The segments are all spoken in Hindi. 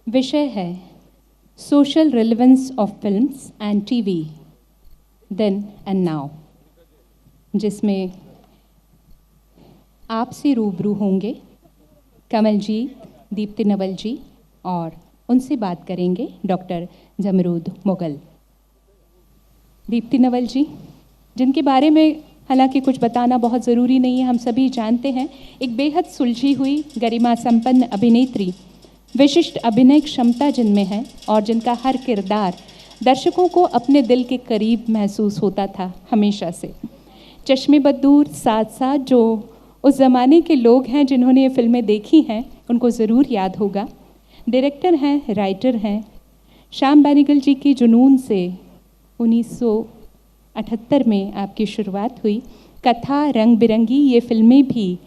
विषय है social relevance of films and TV then and now, जिसमें आपसे रूबरू होंगे कमलजीत, दीप्ति नवल जी और उनसे बात करेंगे डॉक्टर जमरूद मुगल। दीप्ति नवल जी, जिनके बारे में हालांकि कुछ बताना बहुत ज़रूरी नहीं है, हम सभी जानते हैं, एक बेहद सुलझी हुई गरिमा संपन्न अभिनेत्री, विशिष्ट अभिनय क्षमता जिनमें है और जिनका हर किरदार दर्शकों को अपने दिल के करीब महसूस होता था हमेशा से। चश्मे बदूर साथ साथ जो उस ज़माने के लोग हैं जिन्होंने ये फिल्में देखी हैं उनको ज़रूर याद होगा। डायरेक्टर हैं, राइटर हैं। श्याम बेनेगल जी की जुनून से 1978 में आपकी शुरुआत हुई। कथा, रंग बिरंगी ये फिल्में भी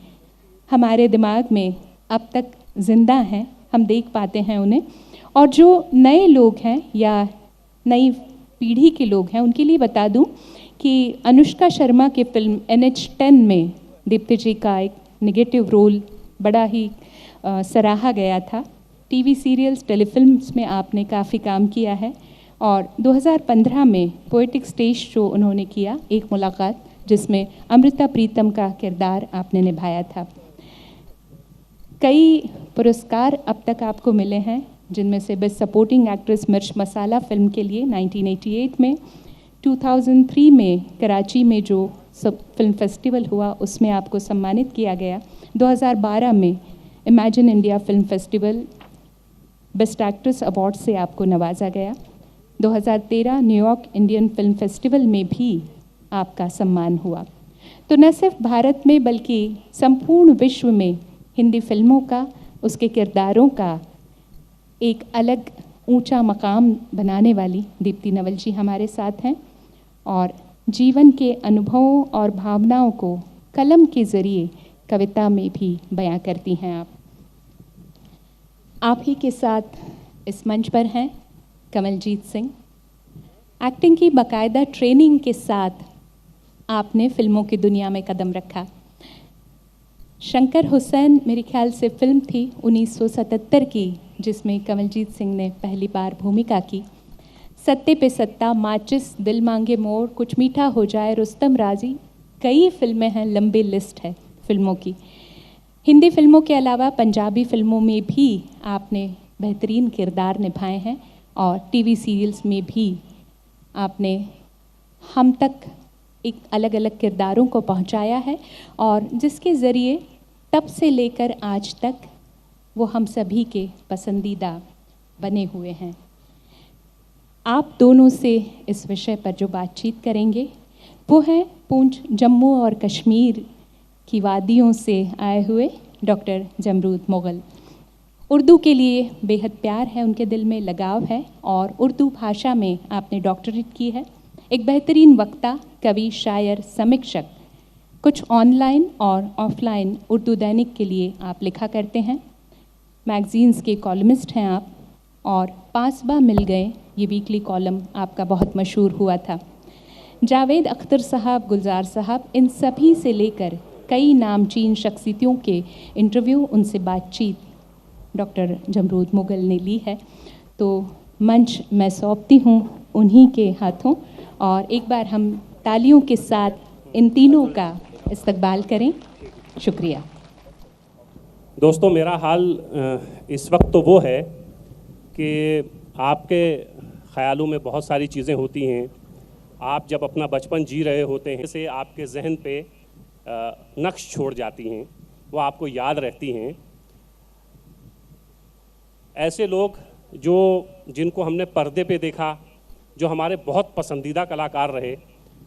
हमारे दिमाग में अब तक ज़िंदा हैं, हम देख पाते हैं उन्हें। और जो नए लोग हैं या नई पीढ़ी के लोग हैं उनके लिए बता दूं कि अनुष्का शर्मा की फिल्म NH10 में दीप्ति जी का एक नेगेटिव रोल बड़ा ही सराहा गया था। टीवी सीरियल्स, टेलीफिल्म्स में आपने काफ़ी काम किया है और 2015 में पोएटिक स्टेज शो उन्होंने किया, एक मुलाकात, जिसमें अमृता प्रीतम का किरदार आपने निभाया था। कई पुरस्कार अब तक आपको मिले हैं, जिनमें से बेस्ट सपोर्टिंग एक्ट्रेस मिर्च मसाला फिल्म के लिए 1988 में, 2003 में कराची में जो फिल्म फेस्टिवल हुआ उसमें आपको सम्मानित किया गया, 2012 में imagine India film festival best actress award से आपको नवाजा गया, 2013 न्यूयॉर्क इंडियन फिल्म फेस्टिवल में भी आपका सम्मान हुआ। तो न सिर्फ भारत में बल्कि संपूर्ण विश्व में हिंदी फिल्मों का, उसके किरदारों का एक अलग ऊंचा मकाम बनाने वाली दीप्ति नवल जी हमारे साथ हैं और जीवन के अनुभवों और भावनाओं को कलम के ज़रिए कविता में भी बयां करती हैं। आप ही के साथ इस मंच पर हैं कमलजीत सिंह। एक्टिंग की बाकायदा ट्रेनिंग के साथ आपने फिल्मों की दुनिया में कदम रखा। शंकर हुसैन मेरे ख्याल से फिल्म थी 1977 की, जिसमें कमलजीत सिंह ने पहली बार भूमिका की। सत्ते पे सत्ता, माचिस, दिल मांगे मोर, कुछ मीठा हो जाए, रुस्तम राजी, कई फिल्में हैं, लंबी लिस्ट है फिल्मों की। हिंदी फिल्मों के अलावा पंजाबी फिल्मों में भी आपने बेहतरीन किरदार निभाए हैं और टीवी सीरियल्स में भी आपने हम तक एक अलग अलग किरदारों को पहुंचाया है और जिसके ज़रिए तब से लेकर आज तक वो हम सभी के पसंदीदा बने हुए हैं। आप दोनों से इस विषय पर जो बातचीत करेंगे वो है पूंछ, जम्मू और कश्मीर की वादियों से आए हुए डॉक्टर जमरूद मुगल। उर्दू के लिए बेहद प्यार है, उनके दिल में लगाव है और उर्दू भाषा में आपने डॉक्टरेट की है। एक बेहतरीन वक्ता, कवि, शायर, समीक्षक, कुछ ऑनलाइन और ऑफलाइन उर्दू दैनिक के लिए आप लिखा करते हैं। मैगज़ीन्स के कॉलमिस्ट हैं आप और पासबा मिल गए ये वीकली कॉलम आपका बहुत मशहूर हुआ था। जावेद अख्तर साहब, गुलजार साहब, इन सभी से लेकर कई नामचीन शख्सियतों के इंटरव्यू, उनसे बातचीत डॉक्टर जमरूद मुगल ने ली है। तो मंच मैं सौंपती हूँ उन्हीं के हाथों और एक बार हम तालियों के साथ इन तीनों का इस्तकबाल करें। शुक्रिया। दोस्तों, मेरा हाल इस वक्त तो वो है कि आपके ख़यालों में बहुत सारी चीज़ें होती हैं। आप जब अपना बचपन जी रहे होते हैं से आपके जहन पे नक्श छोड़ जाती हैं, वो आपको याद रहती हैं। ऐसे लोग जिनको हमने पर्दे पे देखा, जो हमारे बहुत पसंदीदा कलाकार रहे,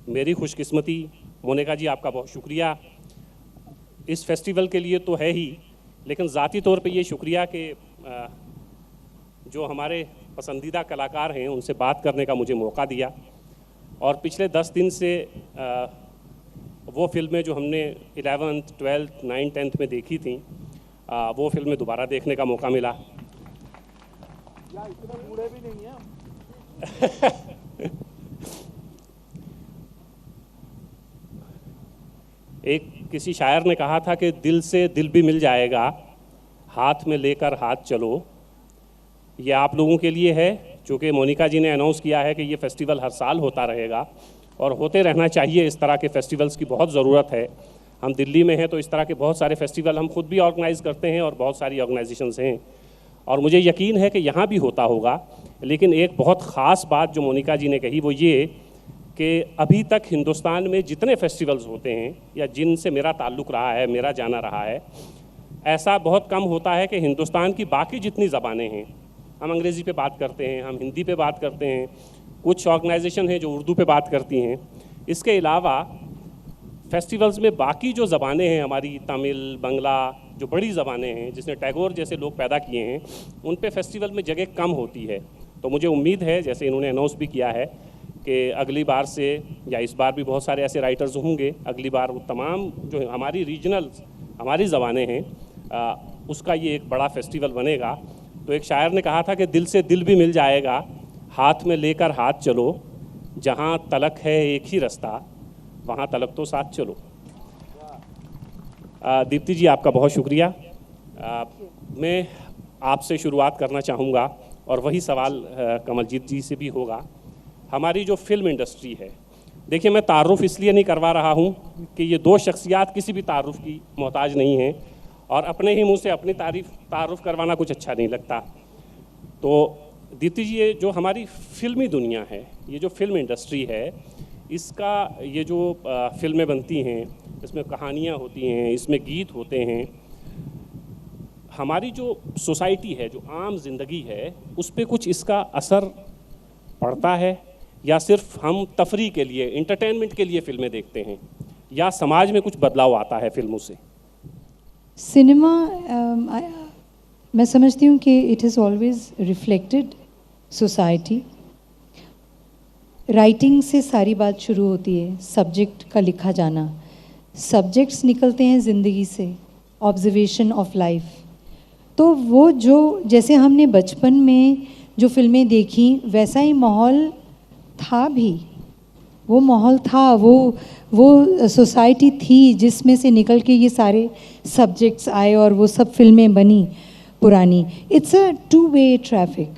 मेरी खुशकिस्मती। मोनिका जी, आपका बहुत शुक्रिया। इस फेस्टिवल के लिए तो है ही, लेकिन ज़ाती तौर पे ये शुक्रिया कि जो हमारे पसंदीदा कलाकार हैं उनसे बात करने का मुझे मौका दिया। और पिछले 10 दिन से वो फिल्में जो हमने 11th, 12th, 9th, 10th में देखी थी, वो फिल्में दोबारा देखने का मौका मिला। इतने बूढ़े भी नहीं हैं। किसी शायर ने कहा था कि दिल से दिल भी मिल जाएगा, हाथ में लेकर हाथ चलो, ये आप लोगों के लिए है, चूँकि मोनिका जी ने अनाउंस किया है कि ये फेस्टिवल हर साल होता रहेगा और होते रहना चाहिए। इस तरह के फेस्टिवल्स की बहुत ज़रूरत है। हम दिल्ली में हैं तो इस तरह के बहुत सारे फेस्टिवल हम खुद भी ऑर्गेनाइज़ करते हैं और बहुत सारी ऑर्गेनाइजेशंस हैं, और मुझे यकीन है कि यहाँ भी होता होगा। लेकिन एक बहुत ख़ास बात जो मोनिका जी ने कही वो ये कि अभी तक हिंदुस्तान में जितने फेस्टिवल्स होते हैं या जिनसे मेरा ताल्लुक़ रहा है, मेरा जाना रहा है, ऐसा बहुत कम होता है कि हिंदुस्तान की बाकी जितनी ज़बानें हैं, हम अंग्रेज़ी पे बात करते हैं, हम हिंदी पे बात करते हैं, कुछ ऑर्गेनाइजेशन हैं जो उर्दू पे बात करती हैं, इसके अलावा फेस्टिवल्स में बाकी जो ज़बानें हैं हमारी, तमिल, बंगला, जो बड़ी ज़बानें हैं जिसने टैगोर जैसे लोग पैदा किए हैं, उन पे फेस्टिवल में जगह कम होती है। तो मुझे उम्मीद है, जैसे इन्होंने अनाउंस भी किया है, कि अगली बार से या इस बार भी बहुत सारे ऐसे राइटर्स होंगे, अगली बार वो तमाम जो हमारी रीजनल हमारी ज़बानें हैं उसका ये एक बड़ा फेस्टिवल बनेगा। तो एक शायर ने कहा था कि दिल से दिल भी मिल जाएगा, हाथ में लेकर हाथ चलो, जहाँ तलक है एक ही रास्ता, वहाँ तलक तो साथ चलो। दीप्ति जी, आपका बहुत शुक्रिया। मैं आपसे शुरुआत करना चाहूँगा और वही सवाल कमलजीत जी से भी होगा। हमारी जो फिल्म इंडस्ट्री है, देखिए मैं तारुफ इसलिए नहीं करवा रहा हूँ कि ये दो शख्सियात किसी भी तारुफ की मोहताज नहीं हैं, और अपने ही मुंह से अपनी तारुफ करवाना कुछ अच्छा नहीं लगता। तो दीप्ति जी, ये जो हमारी फिल्मी दुनिया है, ये जो फिल्म इंडस्ट्री है, इसका ये जो फिल्में बनती हैं, इसमें कहानियाँ होती हैं, इसमें गीत होते हैं, हमारी जो सोसाइटी है, जो आम जिंदगी है, उस पर कुछ इसका असर पड़ता है, या सिर्फ हम तफरी के लिए, इंटरटेनमेंट के लिए फिल्में देखते हैं, या समाज में कुछ बदलाव आता है फिल्मों से? सिनेमा मैं समझती हूँ कि it has always reflected society. Writing से सारी बात शुरू होती है, सब्जेक्ट का लिखा जाना, सब्जेक्ट्स निकलते हैं ज़िंदगी से, ऑब्जर्वेशन ऑफ लाइफ। तो वो जो जैसे हमने बचपन में जो फिल्में देखी वैसा ही माहौल था भी, वो माहौल था, वो सोसाइटी थी जिसमें से निकल के ये सारे सब्जेक्ट्स आए और वो सब फिल्में बनी पुरानी। It's a two way traffic.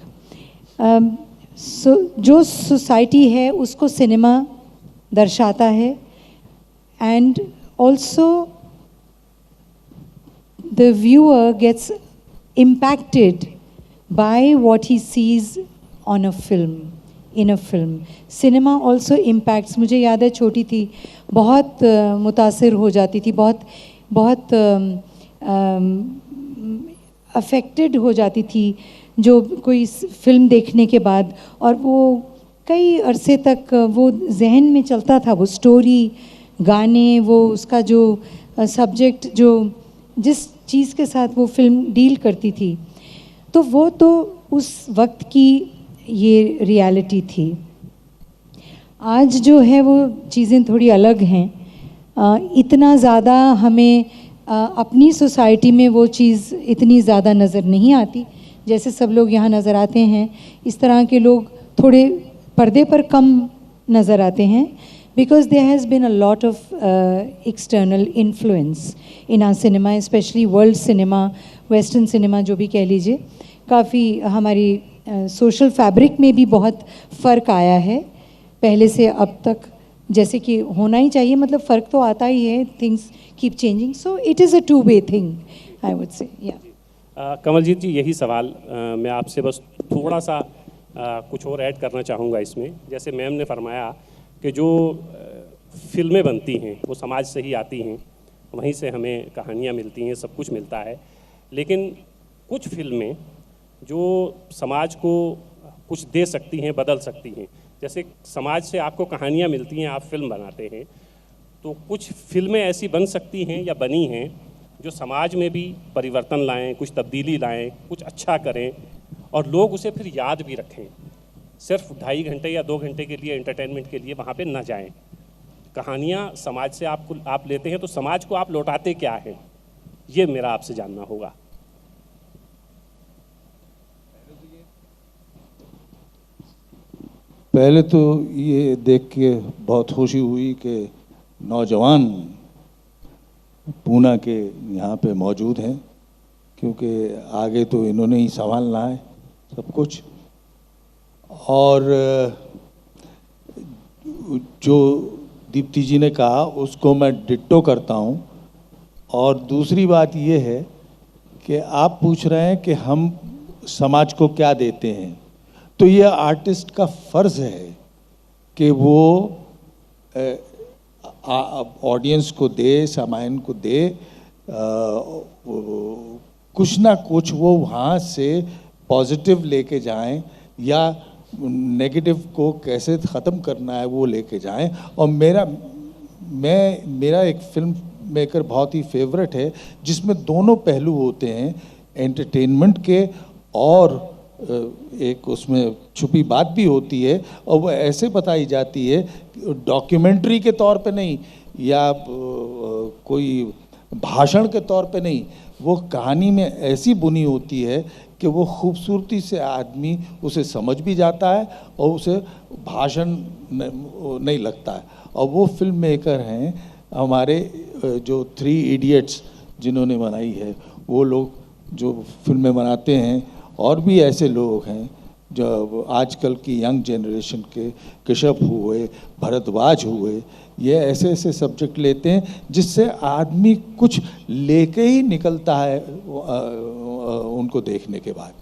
जो सोसाइटी है उसको सिनेमा दर्शाता है, and also the viewer gets impacted by what he sees on a film, in a film. Cinema also impacts. मुझे याद है छोटी थी, बहुत मुतासिर हो जाती थी, बहुत अफेक्टेड हो जाती थी जो कोई फिल्म देखने के बाद, और वो कई अरसे तक वो जहन में चलता था, वो स्टोरी, गाने, वो उसका जो सब्जेक्ट, जो जिस चीज़ के साथ वो फिल्म डील करती थी, तो वो तो उस वक्त की ये रियलिटी थी। आज जो है वो चीज़ें थोड़ी अलग हैं। इतना ज़्यादा हमें अपनी सोसाइटी में वो चीज़ इतनी ज़्यादा नज़र नहीं आती जैसे सब लोग यहाँ नज़र आते हैं। इस तरह के लोग थोड़े पर्दे पर कम नज़र आते हैं, because there has been a lot of external influence in our cinema, especially world cinema, western cinema जो भी कह लीजिए। काफ़ी हमारी social fabric में भी बहुत फ़र्क आया है पहले से अब तक, जैसे कि होना ही चाहिए, मतलब फ़र्क तो आता ही है, things keep changing, so it is a two-way thing, I would say, yeah. Kamaljeet जी, यही सवाल मैं आपसे बस थोड़ा सा कुछ और ऐड करना चाहूँगा इसमें। जैसे मैम ने फरमाया कि जो फिल्में बनती हैं वो समाज से ही आती हैं, वहीं से हमें कहानियाँ मिलती हैं, सब कुछ मिलता है, लेकिन कुछ फिल्में जो समाज को कुछ दे सकती हैं, बदल सकती हैं। जैसे समाज से आपको कहानियाँ मिलती हैं, आप फिल्म बनाते हैं, तो कुछ फिल्में ऐसी बन सकती हैं या बनी हैं जो समाज में भी परिवर्तन लाएं, कुछ तब्दीली लाएं, कुछ अच्छा करें, और लोग उसे फिर याद भी रखें। सिर्फ 2.5 घंटे या 2 घंटे के लिए एंटरटेनमेंट के लिए वहाँ पे न जाएं। कहानियाँ समाज से आप लेते हैं, तो समाज को आप लौटाते क्या हैं, ये मेरा आपसे जानना होगा। पहले तो ये देख के बहुत खुशी हुई कि नौजवान पूना के यहाँ पे मौजूद हैं, क्योंकि आगे तो इन्होंने ही संभालना है। सब कुछ। और जो दीप्ति जी ने कहा उसको मैं डिट्टो करता हूँ। और दूसरी बात ये है कि आप पूछ रहे हैं कि हम समाज को क्या देते हैं, तो ये आर्टिस्ट का फ़र्ज़ है कि वो ऑडियंस को दे, सामान्य को दे, कुछ ना कुछ वो वहाँ से पॉजिटिव लेके जाएं या नेगेटिव को कैसे ख़त्म करना है वो लेके जाएं। और मेरा एक फिल्म मेकर बहुत ही फेवरेट है जिसमें दोनों पहलू होते हैं, एंटरटेनमेंट के और एक उसमें छुपी बात भी होती है, और वो ऐसे बताई जाती है डॉक्यूमेंट्री के तौर पे नहीं या कोई भाषण के तौर पे नहीं, वो कहानी में ऐसी बुनी होती है कि वो खूबसूरती से आदमी उसे समझ भी जाता है और उसे भाषण नहीं लगता है। और वो फिल्म मेकर हैं हमारे जो 3 इडियट्स जिन्होंने बनाई है, वो लोग जो फिल्में बनाते हैं, और भी ऐसे लोग हैं जो आजकल की यंग जनरेशन के कश्यप हुए, भरद्वाज हुए, ये ऐसे ऐसे सब्जेक्ट लेते हैं जिससे आदमी कुछ लेके ही निकलता है उनको देखने के बाद।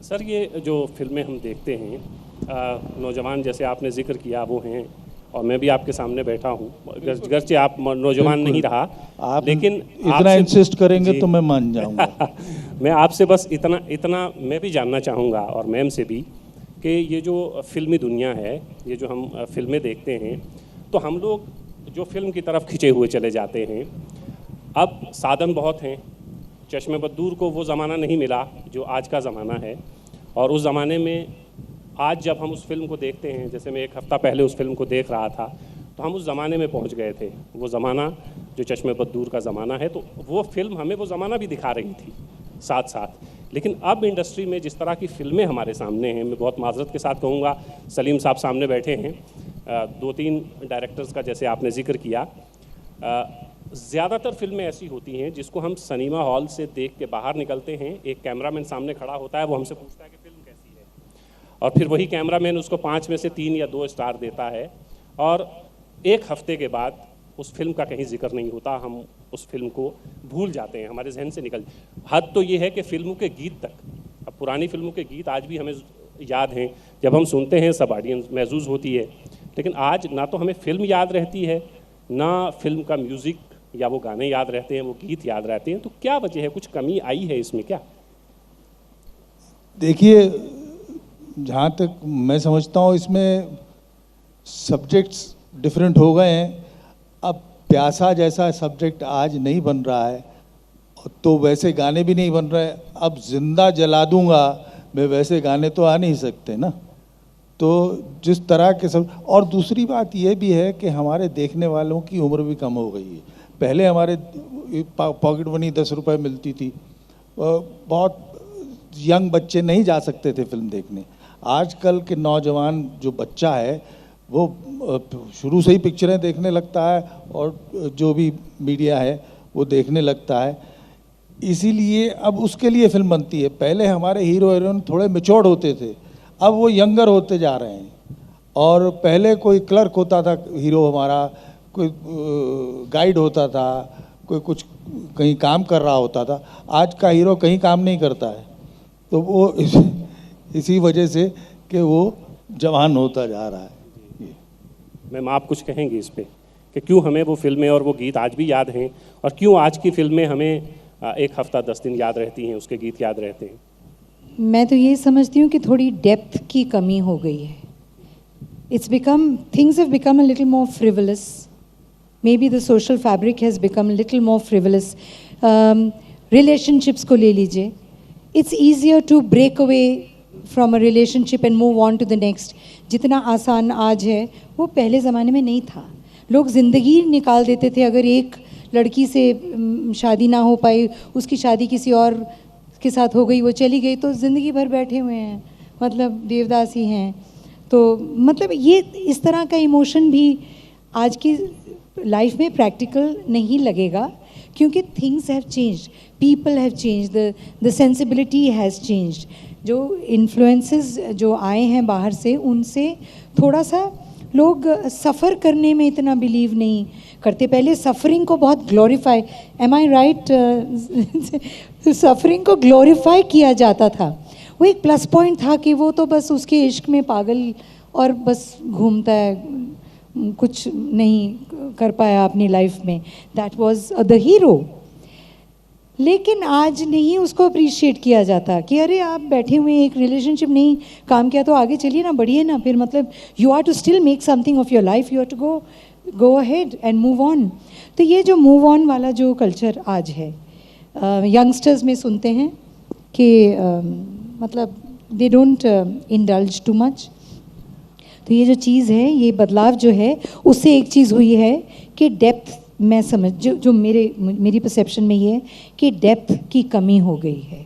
सर, ये जो फिल्में हम देखते हैं, नौजवान जैसे आपने जिक्र किया वो हैं, और मैं भी आपके सामने बैठा हूँ, गर्चे आप नौजवान नहीं रहा, आप लेकिन इतना इंसिस्ट करेंगे तो मैं मान जाऊँगा। मैं आपसे बस इतना मैं भी जानना चाहूँगा, और मैम से भी, कि ये जो फिल्मी दुनिया है, ये जो हम फिल्में देखते हैं, तो हम लोग जो फिल्म की तरफ खिंचे हुए चले जाते हैं। अब साधन बहुत हैं, चश्मे बद्दूर को वो ज़माना नहीं मिला जो आज का ज़माना है, और उस ज़माने में आज जब हम उस फिल्म को देखते हैं, जैसे मैं 1 हफ़्ता पहले उस फिल्म को देख रहा था, तो हम उस ज़माने में पहुंच गए थे। वो ज़माना जो चश्मे बद्दूर का ज़माना है, तो वो फिल्म हमें वो ज़माना भी दिखा रही थी साथ साथ। लेकिन अब इंडस्ट्री में जिस तरह की फिल्में हमारे सामने हैं, मैं बहुत माजरत के साथ कहूँगा, सलीम साहब सामने बैठे हैं, 2-3 डायरेक्टर्स का जैसे आपने जिक्र किया, ज़्यादातर फिल्में ऐसी होती हैं जिसको हम सिनेमा हॉल से देख के बाहर निकलते हैं, एक कैमरामैन सामने खड़ा होता है, वो हमसे पूछता है कि फिल्म कैसी है, और फिर वही कैमरामैन उसको 5 में से 3 या 2 स्टार देता है, और 1 हफ्ते के बाद उस फिल्म का कहीं जिक्र नहीं होता, हम उस फिल्म को भूल जाते हैं, हमारे जहन से निकल। हद तो ये है कि फिल्मों के गीत तक, अब पुरानी फिल्मों के गीत आज भी हमें याद हैं, जब हम सुनते हैं सब ऑडियंस महसूस होती है। लेकिन आज ना तो हमें फिल्म याद रहती है, ना फिल्म का म्यूज़िक या वो गाने याद रहते हैं, वो गीत याद रहते हैं। तो क्या वजह है, कुछ कमी आई है इसमें क्या? देखिए, जहाँ तक मैं समझता हूँ इसमें सब्जेक्ट्स डिफरेंट हो गए हैं। अब प्यासा जैसा सब्जेक्ट आज नहीं बन रहा है, तो वैसे गाने भी नहीं बन रहे। अब जिंदा जला दूंगा मैं, वैसे गाने तो आ नहीं सकते ना। तो जिस तरह के सब, और दूसरी बात यह भी है कि हमारे देखने वालों की उम्र भी कम हो गई है। पहले हमारे पॉकेट मनी 10 रुपए मिलती थी, बहुत यंग बच्चे नहीं जा सकते थे फिल्म देखने। आजकल के नौजवान जो बच्चा है वो शुरू से ही पिक्चरें देखने लगता है, और जो भी मीडिया है वो देखने लगता है। इसीलिए अब उसके लिए फिल्म बनती है। पहले हमारे हीरो हीरोइन थोड़े मैच्योर्ड होते थे, अब वो यंगर होते जा रहे हैं। और पहले कोई क्लर्क होता था हीरो हमारा, कोई गाइड होता था, कोई कुछ कहीं काम कर रहा होता था। आज का हीरो कहीं काम नहीं करता है, तो वो इसी वजह से कि वो जवान होता जा रहा है। मैम, आप कुछ कहेंगे इस पे कि क्यों हमें वो फिल्में और वो गीत आज भी याद हैं, और क्यों आज की फिल्में हमें 1 हफ्ता 10 दिन याद रहती हैं, उसके गीत याद रहते हैं? मैं तो ये समझती हूँ कि थोड़ी डेप्थ की कमी हो गई है। Things have become a little more frivolous. Maybe the social fabric has become a little more frivolous. Relationships को ले लीजिए. It's easier to break away from a relationship and move on to the next. जितना आसान आज है वो पहले ज़माने में नहीं था। लोग ज़िंदगी निकाल देते थे। अगर एक लड़की से शादी ना हो पाई, उसकी शादी किसी और के साथ हो गई, वो चली गई, तो ज़िंदगी भर बैठे हुए हैं, मतलब देवदास ही हैं। तो मतलब ये इस तरह का इमोशन भी आज की लाइफ में प्रैक्टिकल नहीं लगेगा, क्योंकि things have changed, people have changed, the sensibility has changed. जो इन्फ्लुएंसेस जो आए हैं बाहर से, उनसे थोड़ा सा लोग सफ़र करने में इतना बिलीव नहीं करते। पहले सफ़रिंग को बहुत ग्लोरीफाई, एम आई राइट, सफ़रिंग को ग्लोरीफाई किया जाता था। वो एक प्लस पॉइंट था कि वो तो बस उसके इश्क में पागल और बस घूमता है, कुछ नहीं कर पाया अपनी लाइफ में, दैट वाज द हीरो। लेकिन आज नहीं उसको अप्रिशिएट किया जाता कि अरे आप बैठे हुए एक रिलेशनशिप नहीं काम किया तो आगे चलिए ना, बढ़िए ना, फिर मतलब you are to still make something of your life, you are to go ahead and move on. तो ये जो मूव ऑन वाला जो कल्चर आज है, यंगस्टर्स में सुनते हैं कि मतलब they don't indulge too much. तो ये जो चीज़ है, ये बदलाव जो है, उससे एक चीज़ हुई है कि डेप्थ, मैं समझ जो मेरी परसेप्शन में ये है कि डेप्थ की कमी हो गई है।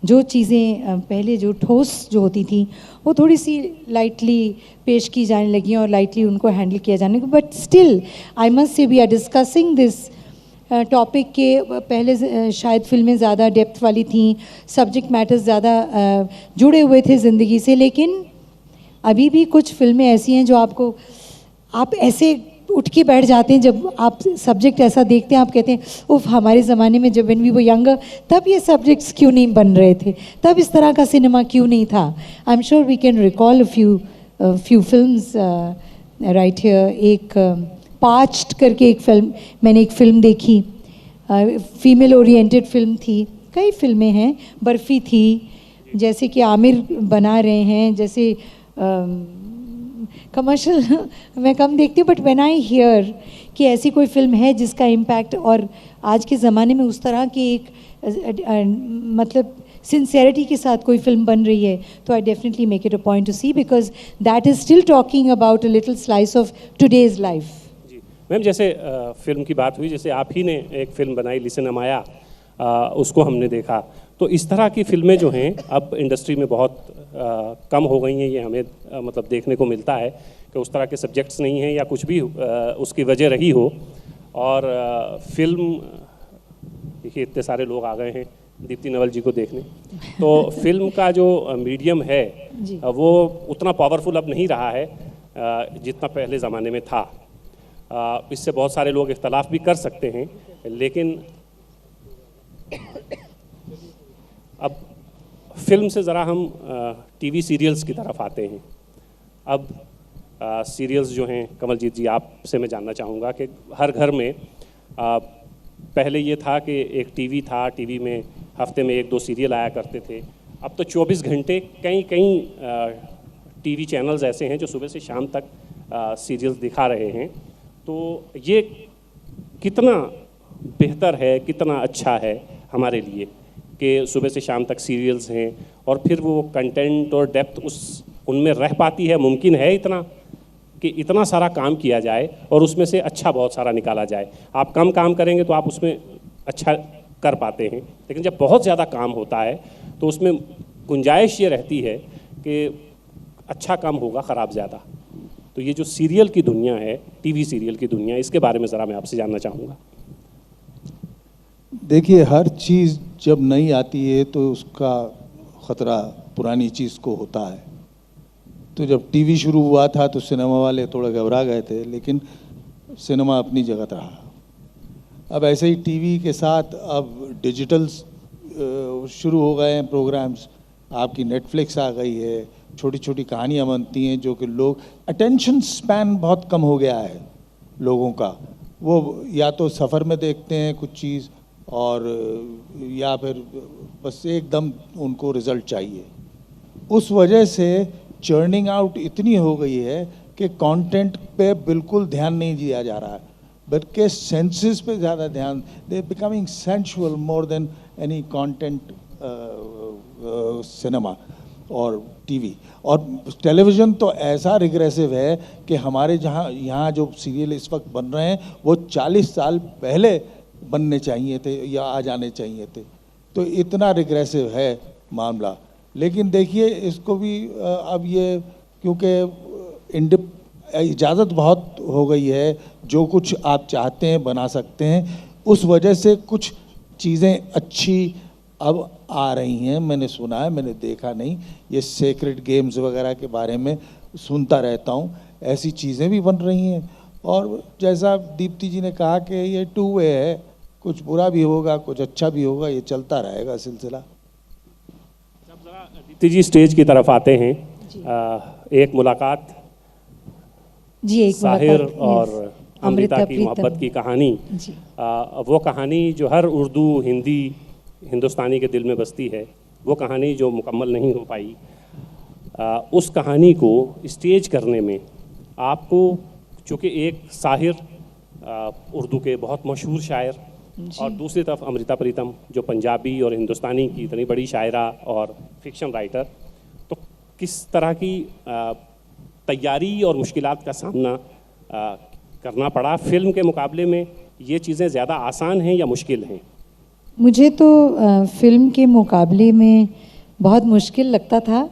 जो चीज़ें पहले जो ठोस जो होती थी वो थोड़ी सी लाइटली पेश की जाने लगी और लाइटली उनको हैंडल किया जाने लगा। But still I must say we are discussing this topic के पहले शायद फिल्में ज़्यादा डेप्थ वाली थी, सब्जेक्ट मैटर्स ज़्यादा जुड़े हुए थे ज़िंदगी से, लेकिन अभी भी कुछ फिल्में ऐसी हैं जो आपको, आप ऐसे उठ के बैठ जाते हैं जब आप सब्जेक्ट ऐसा देखते हैं, आप कहते हैं उफ, हमारे ज़माने में जब व्हेन वी वर यंगर तब ये सब्जेक्ट्स क्यों नहीं बन रहे थे, तब इस तरह का सिनेमा क्यों नहीं था। I am sure we can recall a few films right here. एक पास्ट करके एक फिल्म, मैंने एक फ़िल्म देखी, फीमेल ओरिएंटेड फिल्म थी, कई फिल्में हैं, बर्फ़ी थी, जैसे कि आमिर बना रहे हैं, जैसे कमर्शियल मैं कम देखती हूँ, बट व्हेन आई हियर कि ऐसी कोई फिल्म है जिसका इम्पैक्ट, और आज के ज़माने में उस तरह की एक मतलब सिंसेरिटी के साथ कोई फिल्म बन रही है, तो I definitely make it a point to see, because that is still talking about a little slice of today's life. जी मैम, जैसे फिल्म की बात हुई, जैसे आप ही ने एक फ़िल्म बनाई लिसन अमाया, उसको हमने देखा, तो इस तरह की फिल्में जो हैं अब इंडस्ट्री में बहुत कम हो गई हैं। ये हमें मतलब देखने को मिलता है कि उस तरह के सब्जेक्ट्स नहीं हैं या कुछ भी उसकी वजह रही हो। और फिल्म देखिए, इतने सारे लोग आ गए हैं दीप्ति नवल जी को देखने, तो फिल्म का जो मीडियम है वो उतना पावरफुल अब नहीं रहा है जितना पहले ज़माने में था। इससे बहुत सारे लोग इख्तलाफ भी कर सकते हैं, लेकिन अब फिल्म से ज़रा हम टीवी सीरियल्स की तरफ आते हैं। अब सीरियल्स जो हैं, कमलजीत जी आपसे मैं जानना चाहूँगा कि हर घर में पहले ये था कि एक टीवी था, टीवी में हफ्ते में 1-2 सीरियल आया करते थे। अब तो 24 घंटे कई टीवी चैनल्स ऐसे हैं जो सुबह से शाम तक सीरियल्स दिखा रहे हैं। तो ये कितना बेहतर है, कितना अच्छा है हमारे लिए कि सुबह से शाम तक सीरियल्स हैं, और फिर वो कंटेंट और डेप्थ उनमें रह पाती है? मुमकिन है इतना कि इतना सारा काम किया जाए और उसमें से अच्छा बहुत सारा निकाला जाए? आप कम काम करेंगे तो आप उसमें अच्छा कर पाते हैं, लेकिन जब बहुत ज़्यादा काम होता है तो उसमें गुंजाइश ये रहती है कि अच्छा कम होगा, ख़राब ज़्यादा। तो ये जो सीरियल की दुनिया है, टीवी सीरियल की दुनिया, इसके बारे में ज़रा मैं आपसे जानना चाहूँगा। देखिए, हर चीज़ जब नई आती है तो उसका ख़तरा पुरानी चीज़ को होता है। तो जब टीवी शुरू हुआ था तो सिनेमा वाले थोड़ा घबरा गए थे, लेकिन सिनेमा अपनी जगह रहा। अब ऐसे ही टीवी के साथ अब डिजिटल शुरू हो गए हैं प्रोग्राम्स। आपकी नेटफ्लिक्स आ गई है, छोटी छोटी कहानियाँ बनती हैं जो कि लोग, अटेंशन स्पैन बहुत कम हो गया है लोगों का। वो या तो सफ़र में देखते हैं कुछ चीज़, और या फिर बस एकदम उनको रिज़ल्ट चाहिए। उस वजह से चर्निंग आउट इतनी हो गई है कि कंटेंट पे बिल्कुल ध्यान नहीं दिया जा रहा है, बल्कि सेंसेस पे ज़्यादा ध्यान। They becoming sensual more than any content cinema और टीवी। और टेलीविज़न तो ऐसा रिग्रेसिव है कि हमारे यहाँ जो सीरियल इस वक्त बन रहे हैं वो 40 साल पहले बनने चाहिए थे या आ जाने चाहिए थे। तो इतना रिग्रेसिव है मामला। लेकिन देखिए, इसको भी अब ये, क्योंकि इजाज़त बहुत हो गई है, जो कुछ आप चाहते हैं बना सकते हैं, उस वजह से कुछ चीज़ें अच्छी अब आ रही हैं, मैंने सुना है, मैंने देखा नहीं। ये सेक्रेट गेम्स वगैरह के बारे में सुनता रहता हूँ, ऐसी चीज़ें भी बन रही हैं। और जैसा दीप्ति जी ने कहा कि ये 2 वे है, कुछ बुरा भी होगा, कुछ अच्छा भी होगा, ये चलता रहेगा सिलसिला। दीप्ति जी स्टेज की तरफ आते हैं, एक मुलाकात जी, एक साहिर मुलाकात, और yes, अमृता की प्रीतम। मोहब्बत की कहानी, जी। वो कहानी जो हर उर्दू, हिंदी, हिंदुस्तानी के दिल में बसती है, वो कहानी जो मुकम्मल नहीं हो पाई, उस कहानी को स्टेज करने में आपको, चूँकि एक साहिर उर्दू के बहुत मशहूर शायर और दूसरी तरफ अमृता प्रीतम जो पंजाबी और हिंदुस्तानी की इतनी बड़ी शायरा और फिक्शन राइटर, तो किस तरह की तैयारी और मुश्किलात का सामना करना पड़ा? फिल्म के मुकाबले में ये चीज़ें ज़्यादा आसान हैं या मुश्किल हैं? मुझे तो फिल्म के मुकाबले में बहुत मुश्किल लगता था।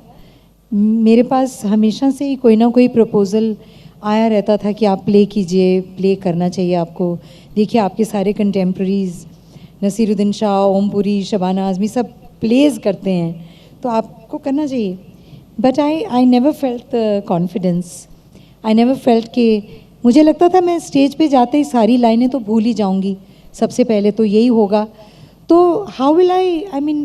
मेरे पास हमेशा से ही कोई ना कोई प्रपोज़ल आया रहता था कि आप प्ले कीजिए, प्ले करना चाहिए आपको। देखिए आपके सारे कंटेम्प्रेरीज नसीरुद्दीन शाह, ओमपुरी, शबाना आज़मी सब प्लेज करते हैं, तो आपको करना चाहिए। But I never felt the confidence, I never felt कि मुझे लगता था मैं स्टेज पे जाते ही सारी लाइनें तो भूल ही जाऊंगी, सबसे पहले तो यही होगा। तो how will I mean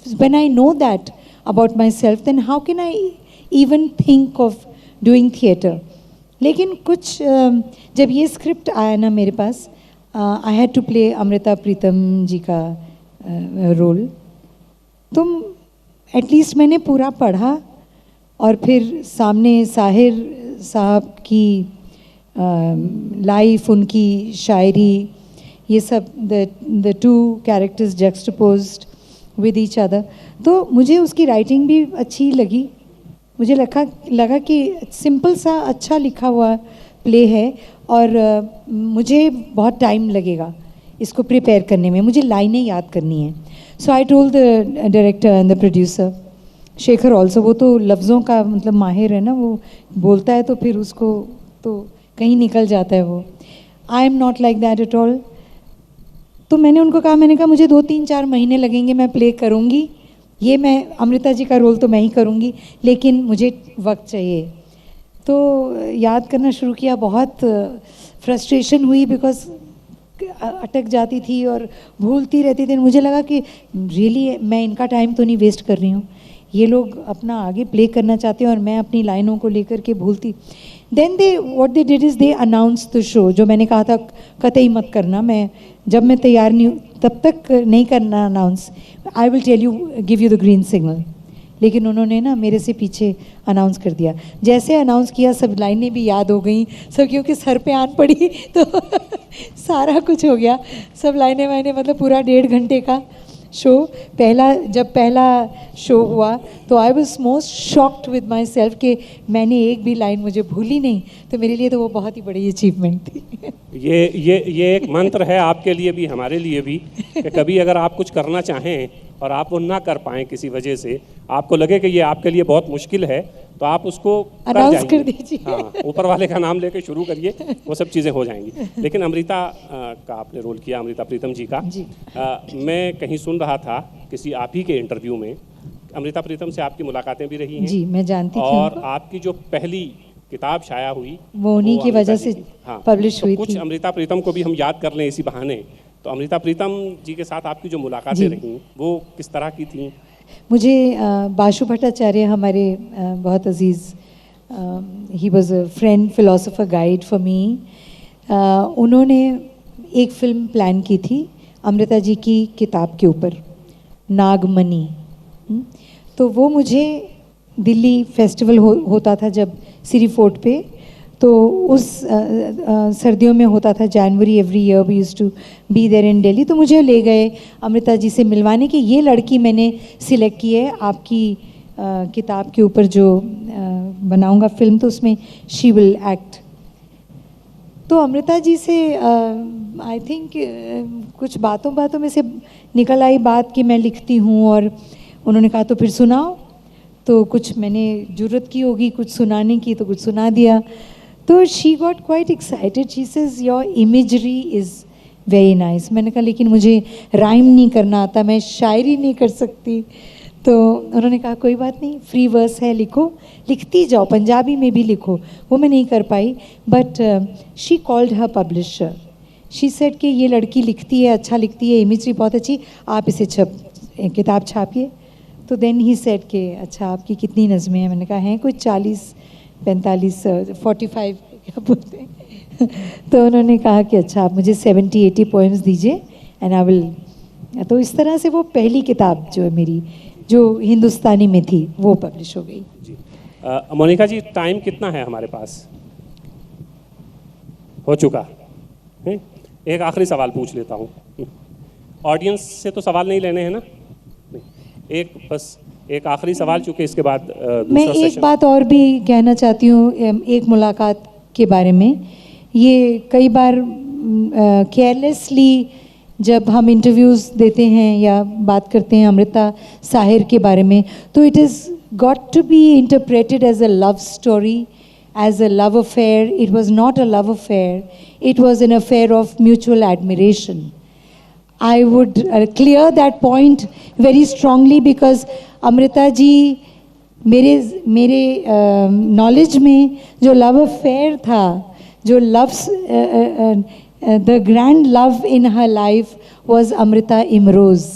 when I know that about myself, then how can I even think of doing theatre. लेकिन कुछ जब ये स्क्रिप्ट आया ना मेरे पास, I had to play Amrita Pritam ji का रोल, तो एटलीस्ट मैंने पूरा पढ़ा और फिर सामने साहिर साहब की लाइफ, उनकी शायरी, ये सब the 2 characters juxtaposed with each other, तो मुझे उसकी राइटिंग भी अच्छी लगी। मुझे लगा कि सिंपल सा अच्छा लिखा हुआ प्ले है और मुझे बहुत टाइम लगेगा इसको प्रिपेयर करने में, मुझे लाइनें याद करनी है। So I told the director and the producer Shekhar also, वो तो लफ्ज़ों का मतलब माहिर है ना, वो बोलता है तो फिर उसको तो कहीं निकल जाता है वो। I am not like that at all. तो मैंने कहा मुझे 2-3-4 महीने लगेंगे, मैं प्ले करूँगी ये, मैं अमृता जी का रोल तो मैं ही करूँगी, लेकिन मुझे वक्त चाहिए। तो याद करना शुरू किया, बहुत फ्रस्ट्रेशन हुई बिकॉज अटक जाती थी और भूलती रहती थी। मुझे लगा कि रियली मैं इनका टाइम तो नहीं वेस्ट कर रही हूँ, ये लोग अपना आगे प्ले करना चाहते हैं और मैं अपनी लाइनों को लेकर के भूलती। Then what they did is they announce the show, जो मैंने कहा था कतई मत करना, जब मैं तैयार नहीं हूँ तब तक नहीं करना announce, I will tell you, give you the green signal. लेकिन उन्होंने ना मेरे से पीछे अनाउंस कर दिया। जैसे अनाउंस किया सब लाइनें भी याद हो गई सब, क्योंकि सर पे आन पड़ी तो सारा कुछ हो गया, सब लाइनें वाइनें, मतलब पूरा 1.5 घंटे का शो। जब पहला शो हुआ तो I was most shocked with my self कि मैंने एक भी लाइन मुझे भूली नहीं, तो मेरे लिए तो वो बहुत ही बड़ी अचीवमेंट थी। ये एक मंत्र है आपके लिए भी, हमारे लिए भी, कि कभी अगर आप कुछ करना चाहें और आप वो ना कर पाएँ किसी वजह से, आपको लगे कि ये आपके लिए बहुत मुश्किल है, तो आप उसको अनाउंस कर दीजिए। हाँ, ऊपर वाले का नाम लेके शुरू करिए, वो सब चीज़ें हो जाएंगी। लेकिन अमृता का आपने रोल किया, अमृता प्रीतम जी का। मैं कहीं सुन रहा था किसी आप ही के इंटरव्यू में, अमृता प्रीतम से आपकी मुलाकातें भी रही हैं। जी, मैं जानती थी और उनको। आपकी जो पहली किताब शाया हुई वो उन्हीं की वजह से पब्लिश हुई कुछ थी। अमृता प्रीतम को भी हम याद कर लें इसी बहाने, तो अमृता प्रीतम जी के साथ आपकी जो मुलाकातें रहीं वो किस तरह की थीं? मुझे बाशु भट्टाचार्य हमारे बहुत अजीज़, he was a friend, philosopher, guide for me. उन्होंने एक फ़िल्म प्लान की थी अमृता जी की किताब के ऊपर, नागमणि। तो वो मुझे दिल्ली फेस्टिवल होता था जब सिरी फोर्ट पे, तो उस सर्दियों में होता था, January every year we used to be there in Delhi. तो मुझे ले गए अमृता जी से मिलवाने की, ये लड़की मैंने सिलेक्ट की है आपकी किताब के ऊपर जो बनाऊंगा फिल्म, तो उसमें शी विल एक्ट। तो अमृता जी से आई थिंक कुछ बातों में से निकल आई बात कि मैं लिखती हूँ, और उन्होंने कहा तो फिर सुनाओ। तो कुछ मैंने ज़रूरत की होगी कुछ सुनाने की, तो कुछ सुना दिया। तो she got quite excited, she says your imagery is very nice. मैंने कहा लेकिन मुझे राइम नहीं करना आता, मैं शायरी नहीं कर सकती। तो उन्होंने कहा कोई बात नहीं, फ्री वर्स है, लिखो, लिखती जाओ, पंजाबी में भी लिखो। वो मैं नहीं कर पाई, but she called her publisher, she said कि ये लड़की लिखती है, अच्छा लिखती है, इमेजरी बहुत अच्छी, आप इसे किताब छापिए। तो देन ही सेड कि अच्छा आपकी कितनी नज़में हैं? मैंने कहा हैं कुछ 40-45 45 क्या बोलते हैं। तो उन्होंने कहा कि अच्छा आप मुझे 70-80 पोएम्स दीजिए एंड आई विल। तो इस तरह से वो पहली किताब जो है मेरी, जो हिंदुस्तानी में थी, वो पब्लिश हो गई। जी मोनिका जी, टाइम कितना है हमारे पास? हो चुका है। एक आखिरी सवाल पूछ लेता हूँ, ऑडियंस से तो सवाल नहीं लेने हैं ना? एक बस एक आखिरी सवाल, चूँकि इसके बाद मैं एक बात और भी कहना चाहती हूँ एक मुलाकात के बारे में। ये कई बार केयरलेसली जब हम इंटरव्यूज़ देते हैं या बात करते हैं अमृता साहिर के बारे में, तो it is got to be interpreted as a love story, as a love affair. It was not a love affair, it was an affair of mutual admiration. I would clear that point very strongly because Amrita ji मेरे नॉलेज में जो लव अफेयर था, जो loves the grand love in her life was Amrita Imroz.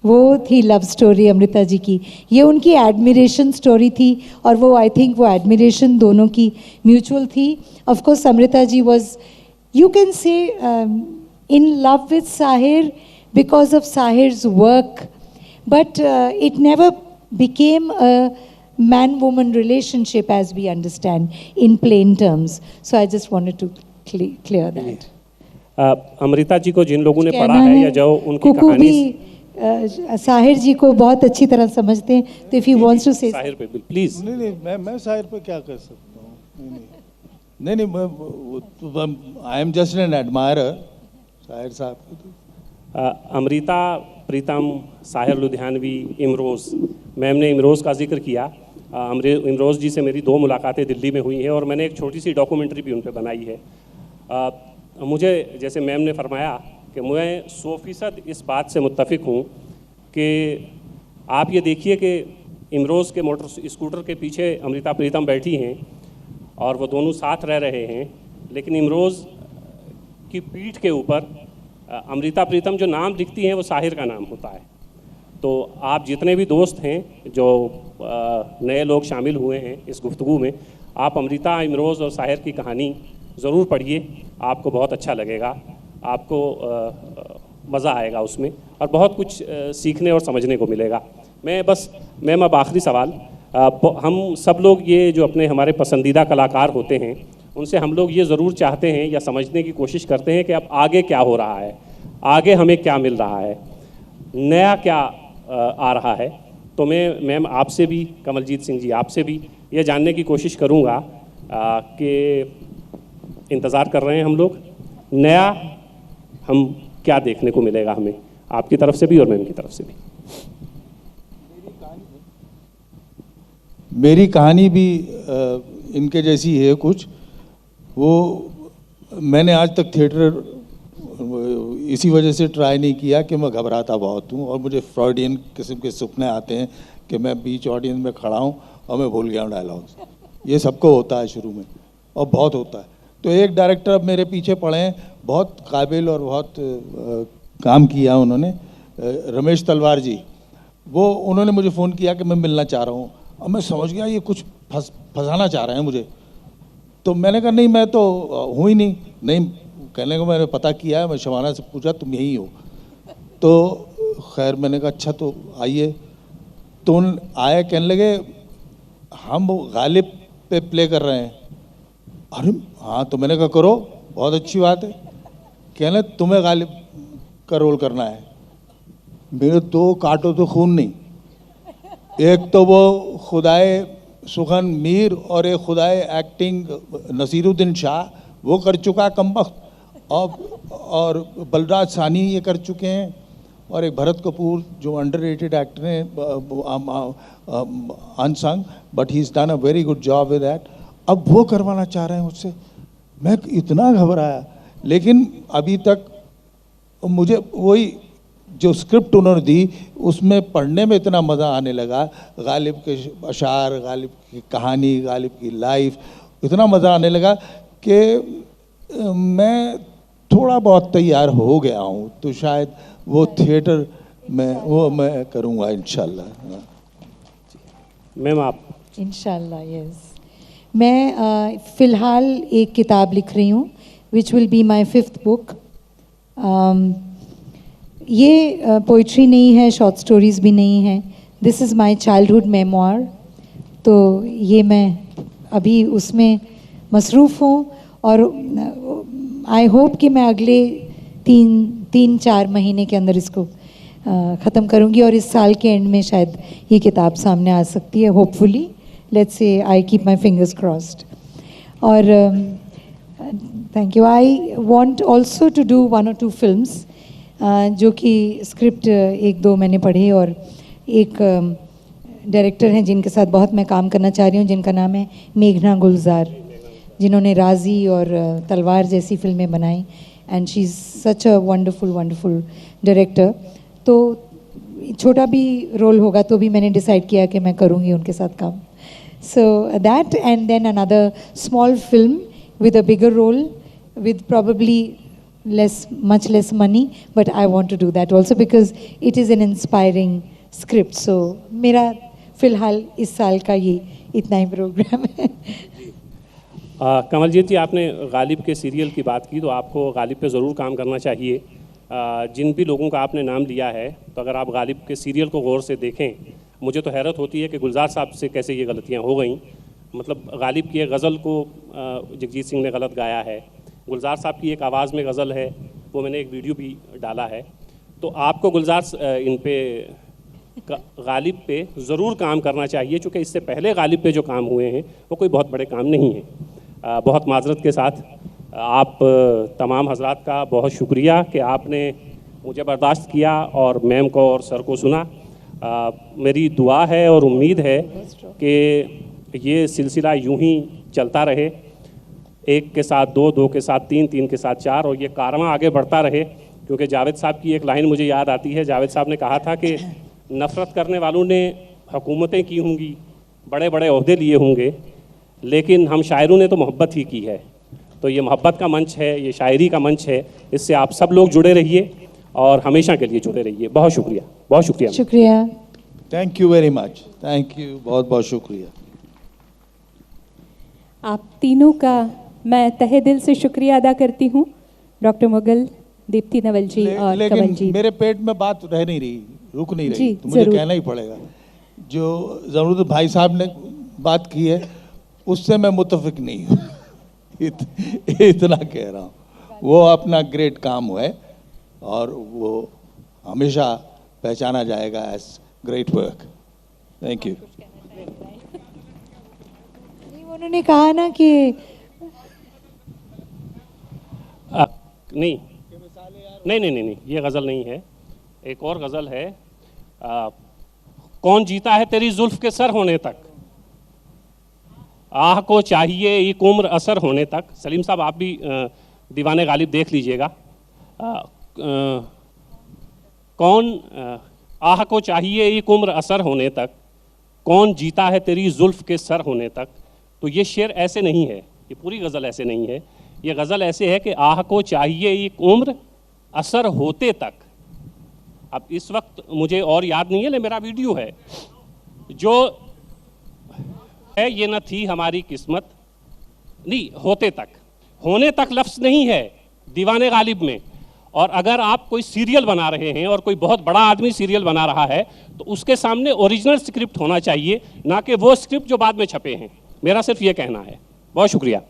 वो थी लव स्टोरी अमृता जी की. ये उनकी एडमिरेशन स्टोरी थी और वो आई थिंक वो एडमिरेशन दोनों की म्यूचुअल थी. Of course Amrita ji was, you can say, in love with Sahir because of Sahir's work, but it never became a man-woman relationship as we understand in plain terms. So I just wanted to clear that. Amrita ji को जिन लोगों ने पढ़ा है या जो उनकी कुकू कहानी भी साहिर जी को बहुत अच्छी तरह समझते हैं, तो if he wants to say Sahir पे प्लीज. नहीं, मैं साहिर पे क्या कर सकता हूँ? नहीं, I am just an admirer Sahir साहब. अमृता प्रीतम, साहिर लुधियानवी, इमरोज़, मैम ने इमरोज़ का जिक्र किया. इमरोज़ जी से मेरी 2 मुलाकातें दिल्ली में हुई हैं और मैंने एक छोटी सी डॉक्यूमेंट्री भी उन पर बनाई है. मुझे जैसे मैम ने फरमाया कि मैं 100% इस बात से मुत्तफ़िक हूँ कि आप ये देखिए कि इमरोज़ के मोटर स्कूटर के पीछे अमृता प्रीतम बैठी हैं और वो दोनों साथ रह रहे हैं, लेकिन इमरोज़ की पीठ के ऊपर अमृता प्रीतम जो नाम लिखती हैं वो साहिर का नाम होता है. तो आप जितने भी दोस्त हैं, जो नए लोग शामिल हुए हैं इस गुफ्तगू में, आप अमृता, इमरोज़ और साहिर की कहानी ज़रूर पढ़िए, आपको बहुत अच्छा लगेगा, आपको मज़ा आएगा उसमें और बहुत कुछ सीखने और समझने को मिलेगा. मैम अब आखिरी सवाल, हम सब लोग ये जो अपने हमारे पसंदीदा कलाकार होते हैं उनसे हम लोग ये ज़रूर चाहते हैं या समझने की कोशिश करते हैं कि अब आगे क्या हो रहा है, आगे हमें क्या मिल रहा है, नया क्या आ रहा है. तो मैं मैम आपसे भी, कमलजीत सिंह जी आपसे भी ये जानने की कोशिश करूँगा कि इंतज़ार कर रहे हैं हम लोग, नया हम क्या देखने को मिलेगा हमें, आपकी तरफ से भी और मैम की तरफ से भी. मेरी कहानी भी इनके जैसी है कुछ. वो मैंने आज तक थिएटर इसी वजह से ट्राई नहीं किया कि मैं घबराता बहुत हूँ और मुझे फ्रॉडियन किस्म के सपने आते हैं कि मैं बीच ऑडियंस में खड़ा हूँ और मैं भूल गया हूँ डायलॉग्स. ये सबको होता है शुरू में और बहुत होता है. तो एक डायरेक्टर अब मेरे पीछे पड़े हैं, बहुत काबिल और बहुत काम किया उन्होंने, रमेश तलवार जी. वो उन्होंने मुझे फ़ोन किया कि मैं मिलना चाह रहा हूँ और मैं समझ गया ये कुछ फंसाना चाह रहे हैं मुझे. तो मैंने कहा नहीं, मैं तो हूँ ही नहीं. कहने को मैंने पता किया है, मैं शबाना से पूछा तुम यही हो. तो खैर मैंने कहा अच्छा तो आइए. तो आए, कहने लगे हम गालिब पे प्ले कर रहे हैं. अरे हाँ, तो मैंने कहा करो, बहुत अच्छी बात है. कहने तुम्हें गालिब का रोल करना है. मेरे 2 काटो तो खून नहीं. एक तो वो खुदाए सुखन मीर और एक खुदाए एक्टिंग नसीरुद्दीन शाह, वो कर चुका कमबख्त, और बलराज सानी ये कर चुके हैं, और एक भरत कपूर जो अंडररेटेड एक्टर हैं, unsung, but he is done a very good job with that. अब वो करवाना चाह रहे हैं मुझसे. मैं इतना घबराया, लेकिन अभी तक मुझे वही जो स्क्रिप्ट उन्होंने दी उसमें पढ़ने में इतना मज़ा आने लगा, गालिब के अशार, गालिब की कहानी, गालिब की लाइफ, इतना मज़ा आने लगा कि मैं थोड़ा बहुत तैयार हो गया हूँ, तो शायद वो थिएटर में वो मैं करूँगा इंशाल्लाह। मैम आप। इंशाल्लाह, यस। मैं फ़िलहाल एक किताब लिख रही हूँ which will be my 5th book. ये पोइट्री नहीं है, शॉर्ट स्टोरीज़ भी नहीं है, दिस इज़ माई चाइल्डहुड मेमोir। तो ये मैं अभी उसमें मसरूफ़ हूँ और आई होप कि मैं अगले 3-4 महीने के अंदर इसको ख़त्म करूँगी और इस साल के एंड में शायद ये किताब सामने आ सकती है, hopefully. Let's say I keep my fingers crossed. और thank you. I want also to do 1 or 2 films, जो कि स्क्रिप्ट 1-2 मैंने पढ़े और एक डायरेक्टर हैं जिनके साथ बहुत मैं काम करना चाह रही हूँ, जिनका नाम है मेघना गुलजार, जिन्होंने राजी और तलवार जैसी फिल्में बनाई, and she is such a wonderful director. तो छोटा भी रोल होगा तो भी मैंने डिसाइड किया कि मैं करूँगी उनके साथ काम। So that, and then another small film with a bigger role, with probably much less money, but I want to do that also because it is an inspiring script. So मेरा फिलहाल इस साल का ये इतना ही प्रोग्राम है। कमलजीत जी, आपने गालिब के सीरियल की बात की, तो आपको गालिब पे ज़रूर काम करना चाहिए। जिन भी लोगों का आपने नाम लिया है, तो अगर आप गालिब के सीरियल को गौर से देखें, मुझे तो हैरत होती है कि गुलजार साहब से कैसे ये गलतियाँ हो गई। मतलब गालिब की एक गज़ल को जगजीत सिंह ने गलत गाया है, गुलजार साहब की एक आवाज़ में गज़ल है, वो मैंने एक वीडियो भी डाला है। तो आपको गुलजार इन पे गालिब पे ज़रूर काम करना चाहिए, चूँकि इससे पहले गालिब पे जो काम हुए हैं वो कोई बहुत बड़े काम नहीं हैं। बहुत माजरत के साथ आप तमाम हजरात का बहुत शुक्रिया कि आपने मुझे बर्दाश्त किया और मैम को और सर को सुना। मेरी दुआ है और उम्मीद है कि ये सिलसिला यूं ही चलता रहे, 1 के साथ 2, 2 के साथ 3, 3 के साथ 4, और ये कारवां आगे बढ़ता रहे। क्योंकि जावेद साहब की एक लाइन मुझे याद आती है। जावेद साहब ने कहा था कि नफ़रत करने वालों ने हुकूमतें की होंगी, बड़े बड़े ओहदे लिए होंगे, लेकिन हम शायरों ने तो मोहब्बत ही की है। तो ये मोहब्बत का मंच है, ये शायरी का मंच है, इससे आप सब लोग जुड़े रहिए और हमेशा के लिए जुड़े रहिए। बहुत शुक्रिया, बहुत शुक्रिया। शुक्रिया, thank you very much, thank you, बहुत बहुत शुक्रिया। आप तीनों का मैं तहे दिल से शुक्रिया अदा करती हूँ, डॉक्टर मुगल, दीप्ति नवल जी और कमल जी। मेरे पेट में बात रह नहीं रही, रुक नहीं रही, तो मुझे जरूर कहना ही पड़ेगा। जो ज़रूरत भाई साहब ने बात की है उससे मैं मुतफिक नहीं हूँ। इतना कह रहा हूँ, वो अपना ग्रेट काम है और वो हमेशा पहचाना जाएगा as great work. Thank you. उन्होंने कहा ना कि नहीं, ये गज़ल नहीं है, एक और गज़ल है। कौन जीता है तेरी जुल्फ के सर होने तक, आह को चाहिए एक उम्र असर होने तक। सलीम साहब आप भी दीवाने गालिब देख लीजिएगा। कौन आह को चाहिए एक उम्र असर होने तक, कौन जीता है तेरी जुल्फ के सर होने तक। तो ये शेर ऐसे नहीं है, ये पूरी गज़ल ऐसे नहीं है। ये गज़ल ऐसे है कि आह को चाहिए एक उम्र असर होते तक। अब इस वक्त मुझे और याद नहीं है, लेकिन मेरा वीडियो है जो है, ये न थी हमारी किस्मत, नहीं होते तक, होने तक लफ्ज़ नहीं है दीवाने गालिब में। और अगर आप कोई सीरियल बना रहे हैं और कोई बहुत बड़ा आदमी सीरियल बना रहा है, तो उसके सामने ओरिजिनल स्क्रिप्ट होना चाहिए, ना कि वो स्क्रिप्ट जो बाद में छपे हैं। मेरा सिर्फ ये कहना है। बहुत शुक्रिया।